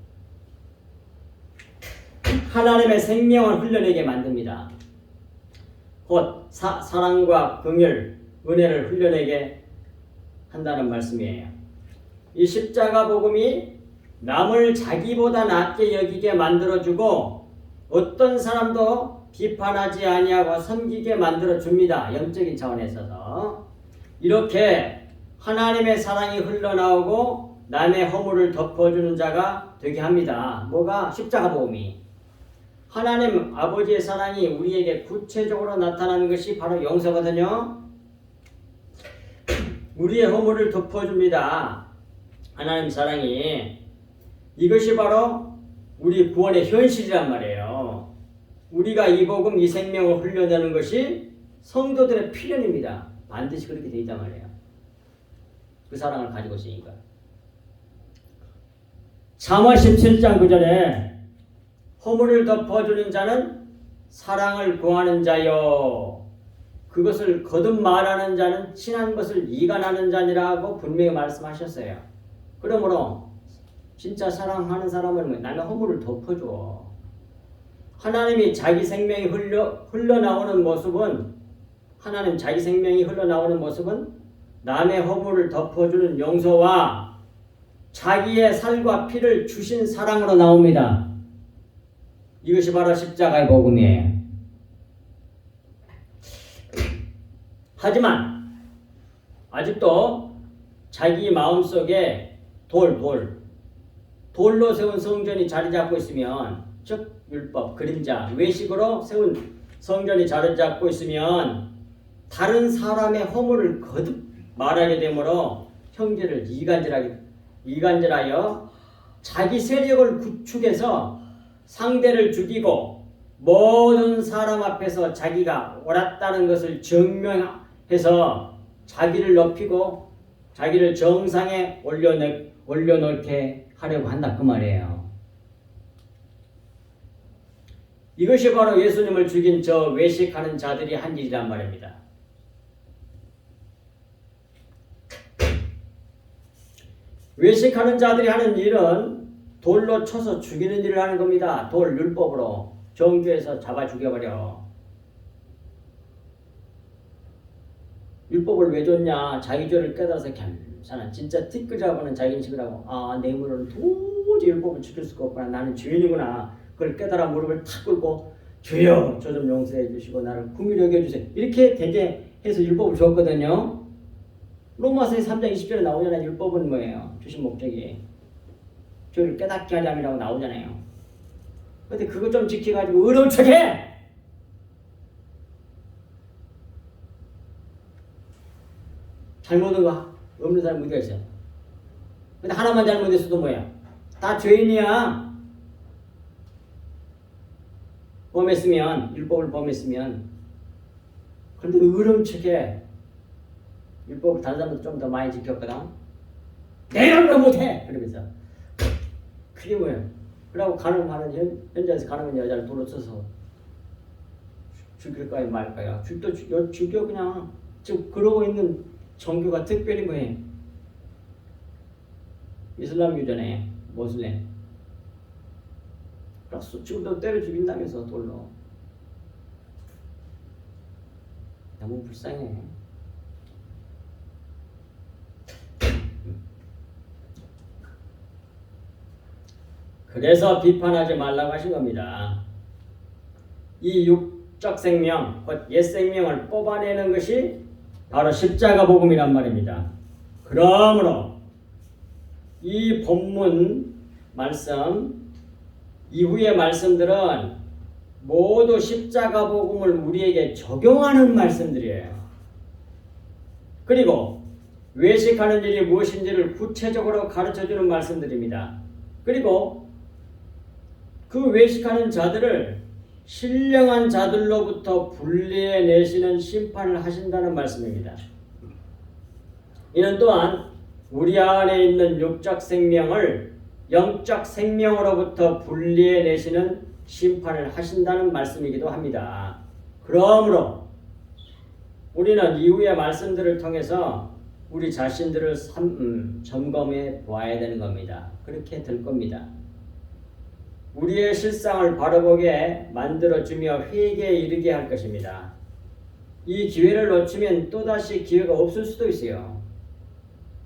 하나님의 생명을 흘려내게 만듭니다. 곧 사랑과 긍휼, 은혜를 흘려내게 한다는 말씀이에요. 이 십자가 복음이 남을 자기보다 낫게 여기게 만들어주고 어떤 사람도 비판하지 아니하고 섬기게 만들어줍니다. 영적인 차원에 있어서 이렇게 하나님의 사랑이 흘러나오고 남의 허물을 덮어주는 자가 되게 합니다. 뭐가? 십자가 복음이. 하나님 아버지의 사랑이 우리에게 구체적으로 나타나는 것이 바로 용서거든요. 우리의 허물을 덮어줍니다. 하나님 사랑이. 이것이 바로 우리 구원의 현실이란 말이에요. 우리가 이 복음, 이 생명을 흘려내는 것이 성도들의 필연입니다. 반드시 그렇게 되어 있단 말이에요. 그 사랑을 가지고 있으니까. 잠언 17장 9절에 허물을 덮어주는 자는 사랑을 구하는 자요 그것을 거듭 말하는 자는 친한 것을 이간하는 자니라고 분명히 말씀하셨어요. 그러므로 진짜 사랑하는 사람은 남의 허물을 덮어줘. 하나님이 자기 생명이 흘러나오는 모습은 하나님 자기 생명이 흘러나오는 모습은 남의 허물을 덮어주는 용서와 자기의 살과 피를 주신 사랑으로 나옵니다. 이것이 바로 십자가의 복음이에요. 하지만 아직도 자기 마음속에 돌로 세운 성전이 자리 잡고 있으면, 즉 율법, 그림자, 외식으로 세운 성전이 자리 잡고 있으면 다른 사람의 허물을 거듭 말하게 되므로 형제를 이간질하여 자기 세력을 구축해서 상대를 죽이고 모든 사람 앞에서 자기가 옳았다는 것을 증명해서 자기를 높이고 자기를 정상에 올려놓게 하려고 한다 그 말이에요. 이것이 바로 예수님을 죽인 저 외식하는 자들이 한 일이란 말입니다. 외식하는 자들이 하는 일은 돌로 쳐서 죽이는 일을 하는 겁니다. 돌 율법으로 정죄해서 잡아 죽여버려. 율법을 왜 줬냐? 자기 죄를 깨달아서 괜찮아. 진짜 티끌잡아보는 자기 인식을 하고, 아, 내 힘으로는 도저히 율법을 지킬 수가 없구나. 나는 죄인이구나. 그걸 깨달아 무릎을 탁 꿇고, 주여 저 좀 용서해 주시고 나를 긍휼히 여겨주세요. 이렇게 되게 해서 율법을 줬거든요. 로마서 3장 20절에 나오잖아요. 율법은 뭐예요? 주신 목적이 죄를 깨닫게 하자미라고 나오잖아요. 근데 그거 좀 지켜가지고 의로운 척해! 잘못한 거 없는 사람 어디가 있어요? 근데 하나만 잘못했어도 뭐야? 다 죄인이야. 범했으면, 율법을 범했으면. 그런데 의로운 척해. 율법을 다른 사람도 좀 더 많이 지켰거든. 내가 그걸 못해! 그러면서. 그게 뭐야? 그러고 가늠하는 현장에서 가늠한 여자를 돌로 쳐서 죽일까요 말까요? 죽여 그냥. 지금 그러고 있는 종교가 특별히 뭐예요? 이슬람교잖아요. 모슬렘. 그래서 지금도 때려 죽인다면서 돌로. 너무 불쌍해. 그래서 비판하지 말라고 하신 겁니다. 이 육적 생명, 곧 옛 생명을 뽑아내는 것이 바로 십자가 복음이란 말입니다. 그러므로 이 본문 말씀 이후의 말씀들은 모두 십자가 복음을 우리에게 적용하는 말씀들이에요. 그리고 외식하는 일이 무엇인지를 구체적으로 가르쳐주는 말씀들입니다. 그리고 그 외식하는 자들을 신령한 자들로부터 분리해내시는 심판을 하신다는 말씀입니다. 이는 또한 우리 안에 있는 육적 생명을 영적 생명으로부터 분리해내시는 심판을 하신다는 말씀이기도 합니다. 그러므로 우리는 이후의 말씀들을 통해서 우리 자신들을 점검해 보아야 되는 겁니다. 그렇게 될 겁니다. 우리의 실상을 바라보게 만들어주며 회개에 이르게 할 것입니다. 이 기회를 놓치면 또다시 기회가 없을 수도 있어요.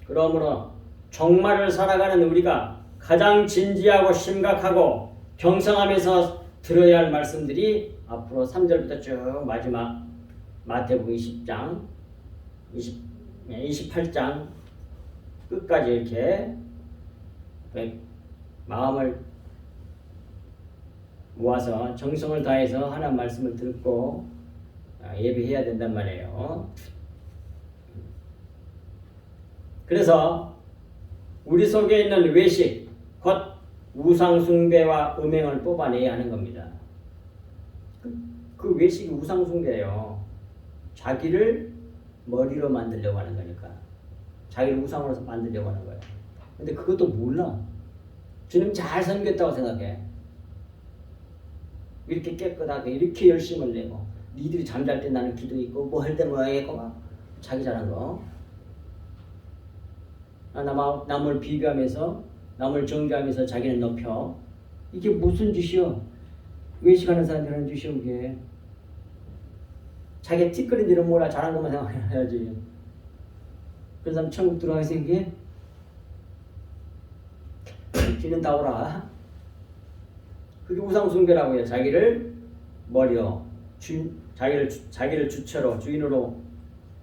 그러므로 종말을 살아가는 우리가 가장 진지하고 심각하고 경성하면서 들어야 할 말씀들이 앞으로 3절부터 쭉 마지막 마태복음 20장, 28장 끝까지 이렇게 마음을 모아서 정성을 다해서 하나님 말씀을 듣고 예배해야 된단 말이에요. 그래서 우리 속에 있는 외식, 곧 우상숭배와 음행을 뽑아내야 하는 겁니다. 그 외식이 우상숭배예요. 자기를 머리로 만들려고 하는 거니까. 자기를 우상으로 만들려고 하는 거예요. 근데 그것도 몰라. 주님 잘 섬겼다고 생각해. 이렇게 깨끗하게 이렇게 열심을 내고 니들이 잠잘 때 나는 기도 있고 뭐 할 때 뭐 하겠고 막 자기 잘한 거 남을 비교하면서 남을 정죄하면서 자기는 높여 이게 무슨 짓이요? 외식하는 사람들이 하는 짓이요 이게 자기가 티끌인지는 몰라 잘한 것만 생각해야지 그런 사람 천국 들어가서 이게 기는 다 오라 그게 우상숭배라고 해요. 자기를 머리로 자기를 주체로 주인으로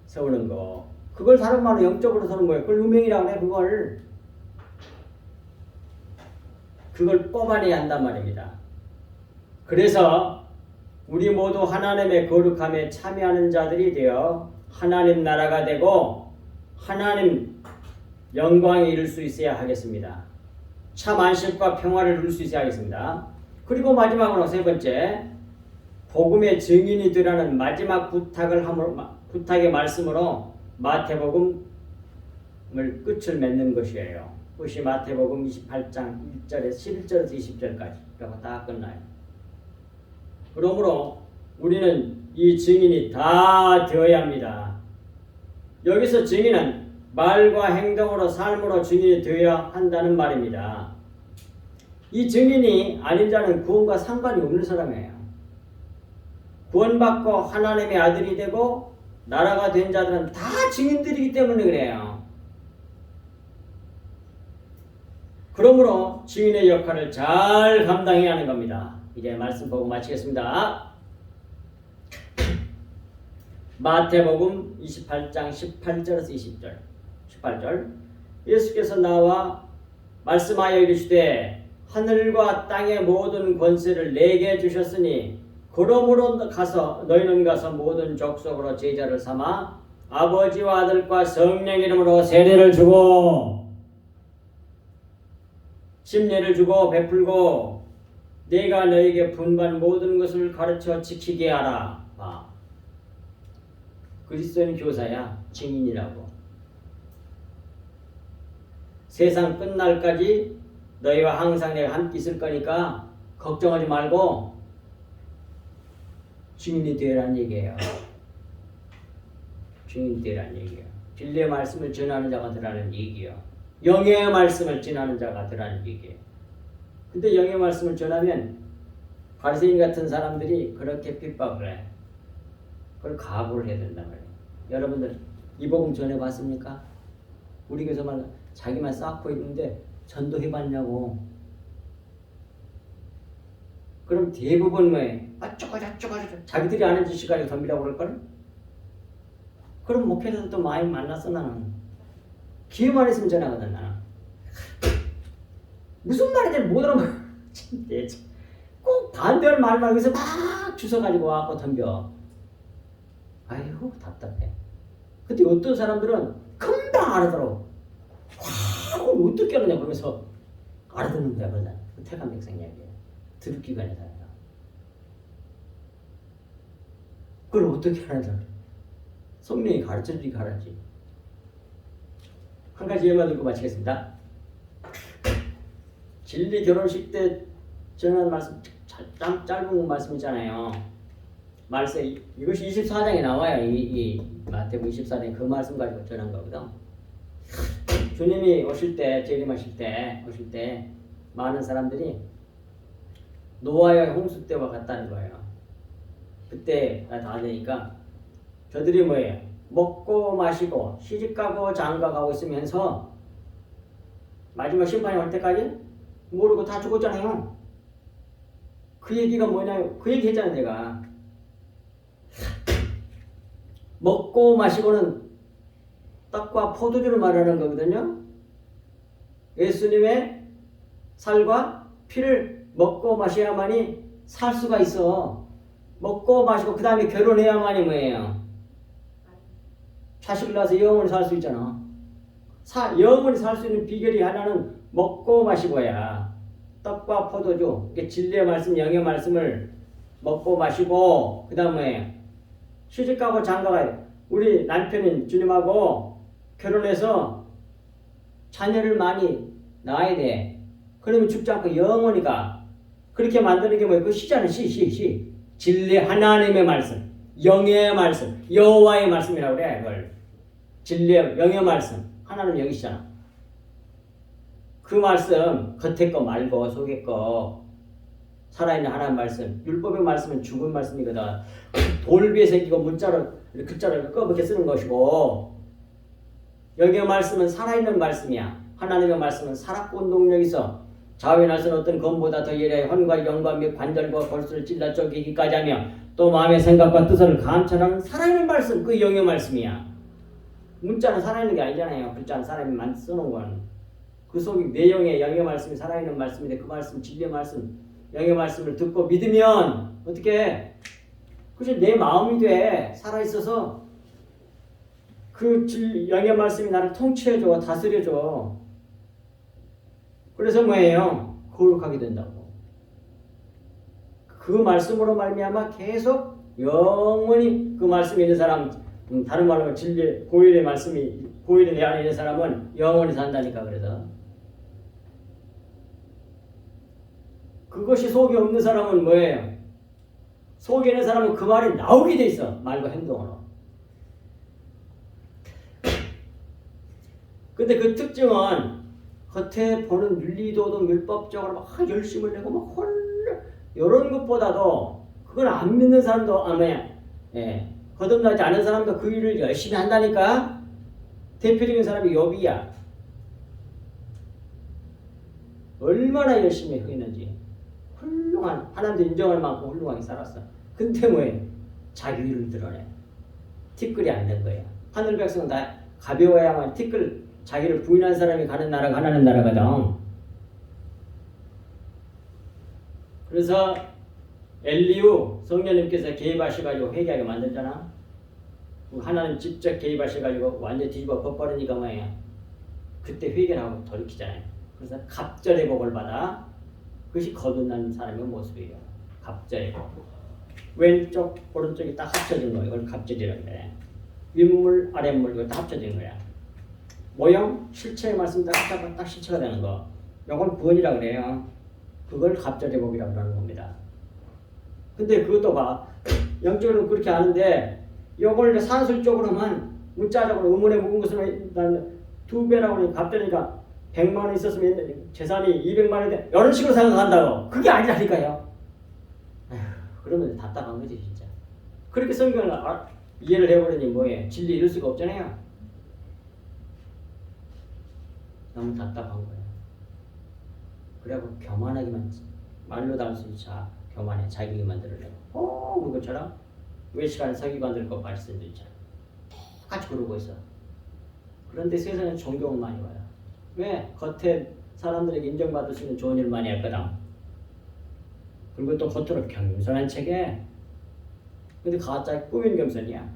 세우는 거 그걸 다른 말로 영적으로 서는 거예요. 그걸 유명이라고 해. 그걸 뽑아내야 한단 말입니다. 그래서 우리 모두 하나님의 거룩함에 참여하는 자들이 되어 하나님 나라가 되고 하나님 영광에 이를 수 있어야 하겠습니다. 참 안식과 평화를 누릴 수 있어야 하겠습니다. 그리고 마지막으로 세 번째 복음의 증인이 되라는 마지막 부탁의 말씀으로 마태복음을 끝을 맺는 것이에요. 그것이 마태복음 28장 1절에서 11절에서 20절까지 이렇게 다 끝나요. 그러므로 우리는 이 증인이 다 되어야 합니다. 여기서 증인은 말과 행동으로 삶으로 증인이 되어야 한다는 말입니다. 이 증인이 아닌 자는 구원과 상관이 없는 사람이에요. 구원받고 하나님의 아들이 되고 나라가 된 자들은 다 증인들이기 때문에 그래요. 그러므로 증인의 역할을 잘 감당해야 하는 겁니다. 이제 말씀 보고 마치겠습니다. 마태복음 28장 18절에서 20절 18절 예수께서 나와 말씀하여 이르시되 하늘과 땅의 모든 권세를 내게 주셨으니 그러므로 너희는 가서 모든 족속으로 제자를 삼아 아버지와 아들과 성령 이름으로 세례를 주고 침례를 주고 베풀고 내가 너에게 분반 모든 것을 가르쳐 지키게 하라. 그리스도인 교사야. 증인이라고. 세상 끝날까지 너희와 항상 내가 함께 있을 거니까 걱정하지 말고 증인이 되라는 얘기예요. 증인이 되라는 얘기예요. 진리의 말씀을 전하는 자가 되라는 얘기예요. 영의 말씀을 전하는 자가 되라는 얘기예요. 근데 영의 말씀을 전하면 바리새인 같은 사람들이 그렇게 핍박을 해. 그걸 각오를 해야 된단 말이에요. 여러분들 이 복음 전해봤습니까? 우리 교회만 자기만 쌓고 있는데 전도해봤냐고. 그럼 대부분 왜 어쩌고 자기들이 아는 지식 가지고 덤비라고 그럴걸? 그럼 목회자도 또 많이 만났어 나는. 기회만 있으면 전화하거든 나는. 무슨 말이든 못 알아먹어. 꼭 반대할 말만 여기서 막 주워가지고 와갖고 덤벼. 아이고 답답해. 근데 어떤 사람들은 금방 알아들어. 와 어떻게 알았냐 그러면서 알아듣는 거야 그러잖아. 태간 백성 이야기야. 들을 기가 아니야. 그걸 어떻게 알아들어? 성령이 가르쳐주기 가르치. 한 가지 예만 듣고 마치겠습니다. 진리 결혼식 때 전한 말씀 짧은 말씀이잖아요. 말씀 이것이 24장에 나와요. 이 마태복음 24장에 그 말씀 가지고 전한 거거든. 주님이 오실 때 재림하실 때 오실 때 많은 사람들이 노아의 홍수 때와 같다는 거예요. 그때 다 되니까 저들이 뭐예요? 먹고 마시고 시집가고 장가가고 있으면서 마지막 심판이 올 때까지 모르고 다 죽었잖아요. 그 얘기가 뭐냐면 그 얘기 했잖아요. 내가 먹고 마시고는 떡과 포도주를 말하는 거거든요. 예수님의 살과 피를 먹고 마셔야만이 살 수가 있어. 먹고 마시고 그 다음에 결혼해야만이 뭐예요? 자식을 낳아서 영원히 살 수 있잖아. 영원히 살 수 있는 비결이 하나는 먹고 마시고야. 떡과 포도주, 진리의 말씀, 영의 말씀을 먹고 마시고 그 다음에 시집가고 장가가야 돼. 우리 남편인 주님하고 결혼해서 자녀를 많이 낳아야 돼. 그러면 죽지 않고 영원히 가. 그렇게 만드는 게 뭐예요? 그 시잖아요. 시. 진리 하나님의 말씀, 영의 말씀, 여호와의 말씀이라고 그래. 이걸 진리의 영의 말씀, 하나님 영이시잖아. 그 말씀 겉에 거 말고 속에 거 살아있는 하나님 말씀. 율법의 말씀은 죽은 말씀이거든. 돌비에 새기고 문자로 글자를 꺼렇게 쓰는 것이고, 영의 말씀은 살아있는 말씀이야. 하나님의 말씀은 살았고 운동력이 있어. 자외날 수는 어떤 검보다 더 예리하여 혼과 영과 및 관절과 골수를 찔러 쪼개기까지 하며 또 마음의 생각과 뜻을 감찰하는 살아있는 말씀, 그 영의 말씀이야. 문자는 살아있는 게 아니잖아요. 글자는 사람이 써놓은 건. 그 속에 내용의 영의 말씀이 살아있는 말씀인데 그 말씀, 진리의 말씀, 영의 말씀을 듣고 믿으면 어떻게 해? 그것이 내 마음이 돼. 살아있어서 그 영의 말씀이 나를 통치해줘, 다스려줘. 그래서 뭐예요? 거룩하게 된다고. 그 말씀으로 말미암아 계속 영원히 그 말씀이 있는 사람, 다른 말로 진리, 고일의 말씀이 고일의 내 안에 있는 사람은 영원히 산다니까. 그래서 그것이 속에 없는 사람은 뭐예요? 속에 있는 사람은 그 말이 나오게 돼 있어. 말과 행동으로. 근데 그 특징은 겉에 보는 윤리도덕 율법적으로 막 열심을 내고 막 이런 것보다도 그걸 안 믿는 사람도 거듭나지 않은 사람도 그 일을 열심히 한다니까. 대표적인 사람이 욥이야. 얼마나 열심히 했는지. 훌륭한, 하나님도 인정할 만큼 훌륭하게 살았어. 근데 뭐해? 자기 일을 드러내. 티끌이 안 된 거야. 하늘 백성은 다 가벼워야만 티끌, 자기를 부인한 사람이 가는 나라가 하나님 나라거든. 그래서 엘리후 성령님께서 개입하셔가지고 회개하게 만들잖아. 하나님 직접 개입하셔가지고 완전 뒤집어 엎어버리니까 뭐예요? 그때 회개를 하고 돌이키잖아요. 그래서 갑절의 복을 받아. 그것이 거듭난 사람의 모습이에요. 갑절의 복. 왼쪽 오른쪽이 딱 합쳐진 거예요. 이걸 갑절이라고 그래. 윗물 아랫물 이거 다 합쳐진 거야. 모형 실체의 말씀 딱 실체가 되는 거. 이걸 구원이라고 그래요. 그걸 갑절의 복이라고 하는 겁니다. 근데 그것도 봐. 영적으로는 그렇게 아는데 이걸 산술적으로만 문자적으로 의문에 묵은 것을 2배라고 갑절이니까 100만 원 있었으면 재산이 200만 원인데 이런 식으로 생각한다고. 그게 아니라니까요. 그러면 답답한 거지 진짜. 그렇게 성경을 이해를 해버리니 뭐해. 진리 이룰 수가 없잖아요. 너무 답답한 거예요. 그래갖고 교만하기만 말로 담을 수 있지. 교만해. 자기만 들으려고. 그것처럼 외식하는 서기관들 것 말씀도 있잖아. 똑같이 그러고 있어. 그런데 세상에 존경은 많이 와요. 왜? 겉에 사람들에게 인정받을 수 있는 좋은 일 많이 했거든. 그리고 또 겉으로 겸손한 척해. 근데 가짜 꾸민 겸손이야.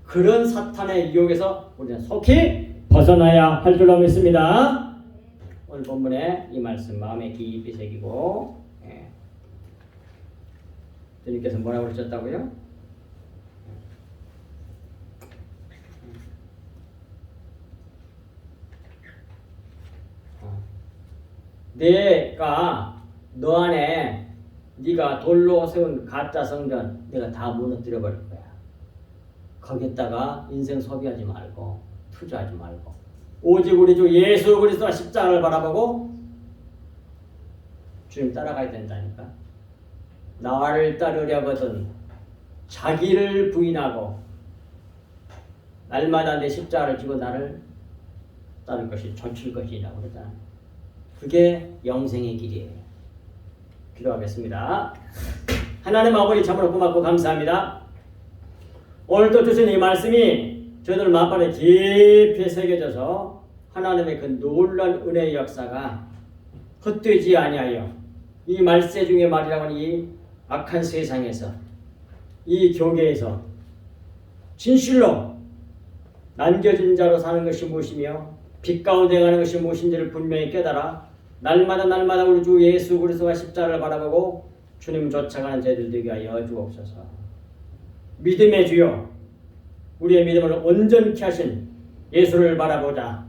그런 사탄의 유혹에서 우리는 속히 벗어나야 할 줄로 믿습니다. 오늘 본문에 이 말씀 마음에 깊이 새기고, 주님께서 뭐라고 그러셨다고요? 내가 너 안에 네가 돌로 세운 가짜 성전 내가 다 무너뜨려 버릴 거야. 거기에다가 인생 소비하지 말고 투자하지 말고 오직 우리 주 예수 그리스도와 십자가를 바라보고 주님 따라가야 된다니까. 나를 따르려거든 자기를 부인하고 날마다 내 십자가를 지고 나를 따를 것이 좇을 것이라고 그러잖아. 그게 영생의 길이에요. 기도하겠습니다. 하나님 아버지 참으로 고맙고 감사합니다. 오늘 또 주신 이 말씀이 저희들 마음판에 깊이 새겨져서 하나님의 그 놀라운 은혜의 역사가 헛되지 아니하여 이 말세 중의 말이라고 하는 이 악한 세상에서 이 교계에서 진실로 남겨진 자로 사는 것이 무엇이며 빛 가운데 가는 것이 무엇인지를 분명히 깨달아 날마다 우리 주 예수 그리스도와 십자가를 바라보고 주님 쫓아가는 저희들 되게 하여 주옵소서. 믿음의 주여 우리의 믿음을 온전케 하신 예수를 바라보자.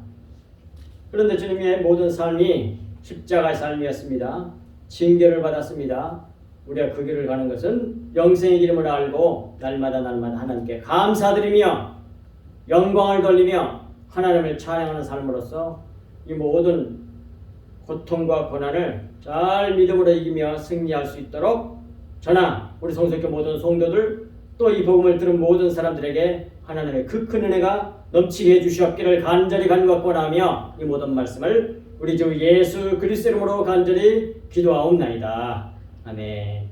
그런데 주님의 모든 삶이 십자가의 삶이었습니다. 징계를 받았습니다. 우리가 그 길을 가는 것은 영생의 이름을 알고 날마다 하나님께 감사드리며 영광을 돌리며 하나님을 찬양하는 삶으로서 이 모든 고통과 고난을 잘 믿음으로 이기며 승리할 수 있도록 저나 우리 성석교 모든 성도들 또 이 복음을 들은 모든 사람들에게 하나님의 그 큰 은혜가 넘치게 해주시옵기를 간절히 간구하며 이 모든 말씀을 우리 주 예수 그리스도 이름으로 간절히 기도하옵나이다. 아멘.